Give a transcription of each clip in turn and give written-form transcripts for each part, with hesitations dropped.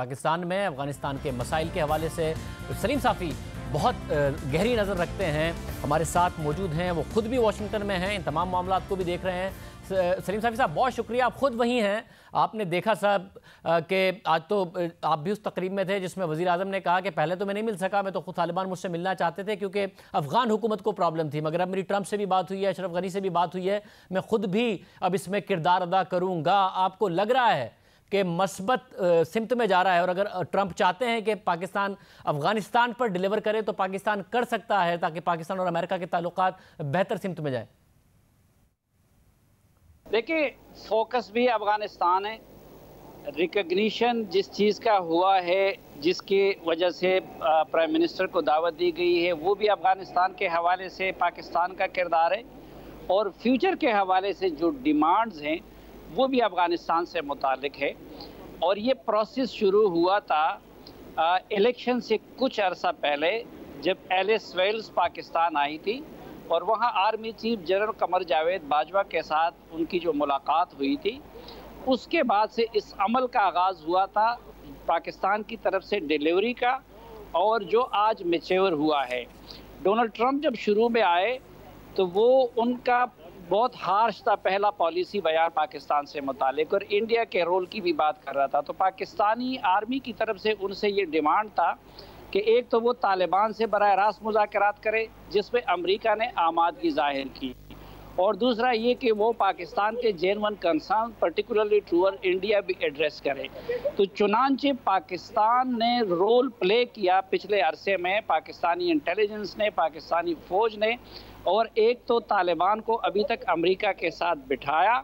पाकिस्तान में अफगानिस्तान के मसाइल के हवाले से सलीम साफ़ी बहुत गहरी नज़र रखते हैं, हमारे साथ मौजूद हैं। वो खुद भी वाशिंगटन में हैं, इन तमाम मामलों को भी देख रहे हैं। सलीम साफ़ी साहब, बहुत शुक्रिया, आप खुद वहीं हैं। आपने देखा साहब कि आज तो आप भी उस तकरीब में थे जिसमें वज़ीर आज़म ने कहा कि पहले तो मैं नहीं मिल सका, मैं तो खुद तालिबान मुझसे मिलना चाहते थे क्योंकि अफ़गान हुकूमत को प्रॉब्लम थी, मगर अब मेरी ट्रंप से भी बात हुई है, अशरफ गनी से भी बात हुई है, मैं खुद भी अब इसमें किरदार अदा करूँगा। आपको लग रहा है कि मस्बत सिमत में जा रहा है, और अगर ट्रंप चाहते हैं कि पाकिस्तान अफगानिस्तान पर डिलीवर करे तो पाकिस्तान कर सकता है ताकि पाकिस्तान और अमेरिका के ताल्लुकात बेहतर सिमत में जाए? देखिए, फोकस भी अफगानिस्तान है। रिकग्निशन जिस चीज़ का हुआ है, जिसकी वजह से प्राइम मिनिस्टर को दावत दी गई है, वो भी अफगानिस्तान के हवाले से पाकिस्तान का किरदार है, और फ्यूचर के हवाले से जो डिमांड्स हैं वो भी अफ़गानिस्तान से मुतालिक है। और ये प्रोसेस शुरू हुआ था इलेक्शन से कुछ अरसा पहले, जब एलिस वेल्स पाकिस्तान आई थी और वहाँ army chief general Qamar Javed Bajwa के साथ उनकी जो मुलाकात हुई थी, उसके बाद से इस अमल का आगाज़ हुआ था पाकिस्तान की तरफ से डिलीवरी का, और जो आज मैच्योर हुआ है। डोनाल्ड ट्रंप जब शुरू में आए तो वो उनका बहुत हार्श था पहला पॉलिसी बयान पाकिस्तान से मुतालिक, और इंडिया के रोल की भी बात कर रहा था। तो पाकिस्तानी आर्मी की तरफ से उनसे ये डिमांड था कि एक तो वो तालिबान से बराह रास्त मुज़ाकरात करे, जिसमें अमेरिका ने आमादगी जाहिर की, और दूसरा ये कि वो पाकिस्तान के genuine concern particularly toward India भी एड्रेस करे। तो चुनांचे पाकिस्तान ने रोल प्ले किया पिछले अरसे में, पाकिस्तानी इंटेलिजेंस ने, पाकिस्तानी फ़ौज ने, और एक तो तालिबान को अभी तक अमेरिका के साथ बिठाया,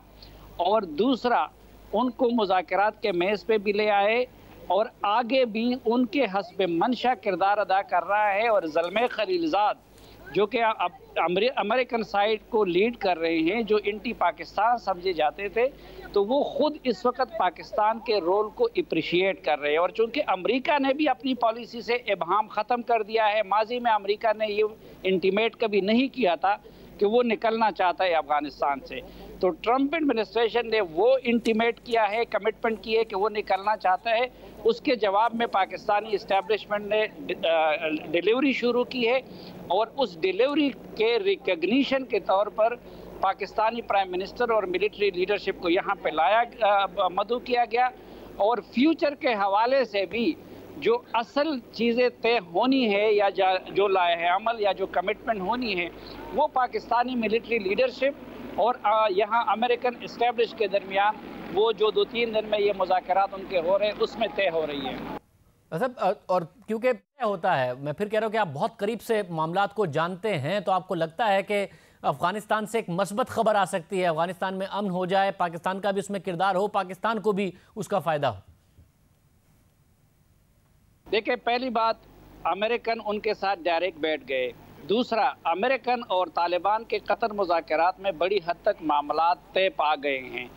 और दूसरा उनको मुज़ाकरात के मेज़ पे भी ले आए, और आगे भी उनके हस्ब मंशा किरदार अदा कर रहा है। और ज़ल्मे खलीलज़ाद जो कि अमेरिकन साइड को लीड कर रहे हैं, जो एंटी पाकिस्तान समझे जाते थे, तो वो खुद इस वक्त पाकिस्तान के रोल को अप्रिशिएट कर रहे हैं। और चूंकि अमेरिका ने भी अपनी पॉलिसी से इबहाम ख़त्म कर दिया है, माजी में अमेरिका ने ये इंटीमेट कभी नहीं किया था कि वो निकलना चाहता है अफ़गानिस्तान से, तो ट्रंप एडमिनिस्ट्रेशन ने वो इंटीमेट किया है, कमिटमेंट की है कि वो निकलना चाहता है। उसके जवाब में पाकिस्तानी इस्टेब्लिशमेंट ने डिलीवरी शुरू की है, और उस डिलीवरी के रिकग्निशन के तौर पर पाकिस्तानी प्राइम मिनिस्टर और मिलिट्री लीडरशिप को यहाँ पे मदऊ किया गया। और फ्यूचर के हवाले से भी जो असल चीज़ें तय होनी है, या जो लाए अमल या जो कमिटमेंट होनी है, वो पाकिस्तानी मिलिट्री लीडरशिप और यहाँ अमेरिकन इस्टेब्लिश के दरमियान वो जो 2-3 दिन में ये मुज़ाकरात उनके हो रहे हैं, उसमें तय हो रही है। मतलब और क्योंकि तय होता है, मैं फिर कह रहा हूँ कि आप बहुत करीब से मामलात को जानते हैं, तो आपको लगता है कि अफ़गानिस्तान से एक मस्बत खबर आ सकती है, अफ़गानिस्तान में अमन हो जाए, पाकिस्तान का भी उसमें किरदार हो, पाकिस्तान को भी उसका फ़ायदा हो? देखिए, पहली बात, अमेरिकन उनके साथ डायरेक्ट बैठ गए। दूसरा, अमेरिकन और तालिबान के कतर मुज़ाकरात में बड़ी हद तक मामलात तय पा गए हैं।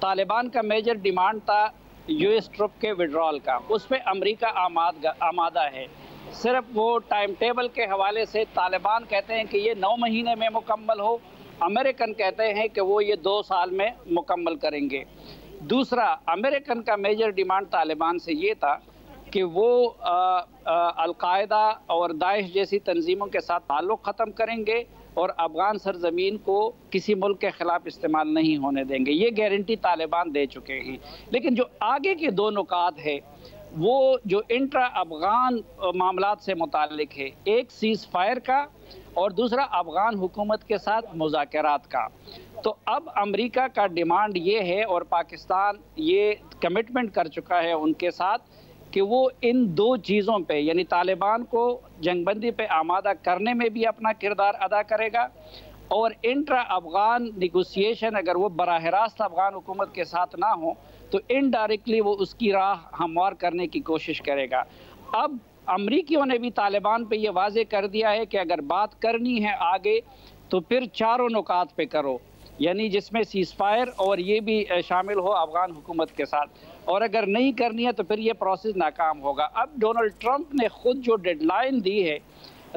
तालिबान का मेजर डिमांड था यूएस ट्रुप के विड्रॉल का, उस पर अमेरिका आमादा है। सिर्फ वो टाइम टेबल के हवाले से तालिबान कहते हैं कि ये 9 महीने में मुकम्मल हो, अमेरिकन कहते हैं कि वो ये 2 साल में मुकम्मल करेंगे। दूसरा, अमेरिकन का मेजर डिमांड तालिबान से ये था कि वो अलकायदा और दाइश जैसी तंजीमों के साथ ताल्लुक़ ख़त्म करेंगे, और अफ़गान सरज़मीन को किसी मुल्क के ख़िलाफ़ इस्तेमाल नहीं होने देंगे। ये गारंटी तालिबान दे चुके हैं। लेकिन जो आगे के 2 नुकात है, वो जो इंट्रा अफ़गान मामलात से मुताल्लिक है, एक सीज़ फायर का, और दूसरा अफ़गान हुकूमत के साथ मुज़ाकरात का। तो अब अमेरिका का डिमांड ये है, और पाकिस्तान ये कमिटमेंट कर चुका है उनके साथ, कि वो इन 2 चीज़ों पे, यानी तालिबान को जंगबंदी पे आमादा करने में भी अपना किरदार अदा करेगा, और इंट्रा अफ़गान निगोसिएशन अगर वो बराह रास्त अफ़गान हुकूमत के साथ ना हो, तो इनडायरेक्टली वो उसकी राह हमवार करने की कोशिश करेगा। अब अमरीकियों ने भी तालिबान पे ये वाज़े कर दिया है कि अगर बात करनी है आगे, तो फिर चारों नुकात पे करो, यानी जिसमें सीज़ फायर और ये भी शामिल हो अफ़गान हुकूमत के साथ, और अगर नहीं करनी है तो फिर ये प्रोसेस नाकाम होगा। अब डोनाल्ड ट्रंप ने खुद जो डेडलाइन दी है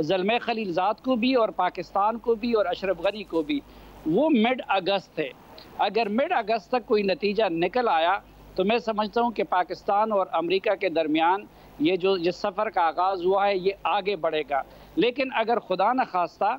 ज़ल्मे खलीलज़ाद को भी, और पाकिस्तान को भी, और अशरफ गनी को भी, वो मिड अगस्त है। अगर मिड अगस्त तक कोई नतीजा निकल आया तो तो मैं समझता हूँ कि पाकिस्तान और अमेरिका के दरमियान ये जो जिस सफ़र का आगाज़ हुआ है ये आगे बढ़ेगा। लेकिन अगर खुदा न खास्ता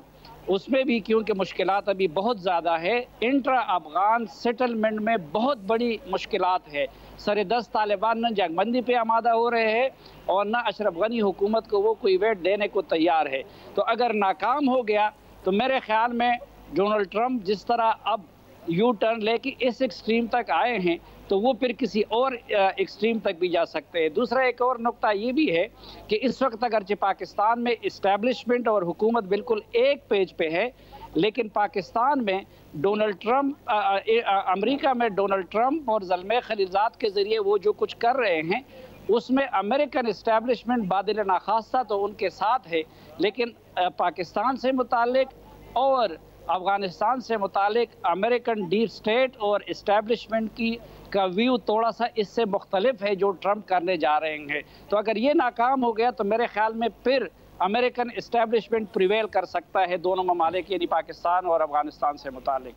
उसमें भी क्योंकि मुश्किलात अभी बहुत ज़्यादा है, इंट्रा अफ़गान सेटलमेंट में बहुत बड़ी मुश्किलात है। सर-ए-दस्त तालिबान न जंगबंदी पे आमादा हो रहे हैं और न अशरफ गनी हुकूमत को वो कोई वेट देने को तैयार है। तो अगर नाकाम हो गया तो मेरे ख्याल में डोनाल्ड ट्रंप जिस तरह अब यू टर्न लेके इस एक्सट्रीम तक आए हैं तो वो फिर किसी और एक्सट्रीम तक भी जा सकते हैं। दूसरा एक और नुक्ता ये भी है कि इस वक्त अगरचे पाकिस्तान में इस्टेब्लिशमेंट और हुकूमत बिल्कुल एक पेज पे है, लेकिन पाकिस्तान में डोनाल्ड ट्रंप अमेरिका में डोनाल्ड ट्रंप और ज़ल्मे खलीजात के ज़रिए वो जो कुछ कर रहे हैं उसमें अमेरिकन इस्टेब्लिशमेंट बादिल नाखास्ता तो उनके साथ है, लेकिन पाकिस्तान से मुतालिक और अफ़गानिस्तान से मुतालिक अमेरिकन डीप स्टेट और इस्टेब्लिशमेंट का व्यू थोड़ा सा इससे मुख्तलिफ है जो ट्रंप करने जा रहे हैं। तो अगर ये नाकाम हो गया तो मेरे ख्याल में फिर अमेरिकन इस्टेब्लिशमेंट प्रिवेल कर सकता है दोनों ममालिक यानी पाकिस्तान और अफ़गानिस्तान से मुतालिक।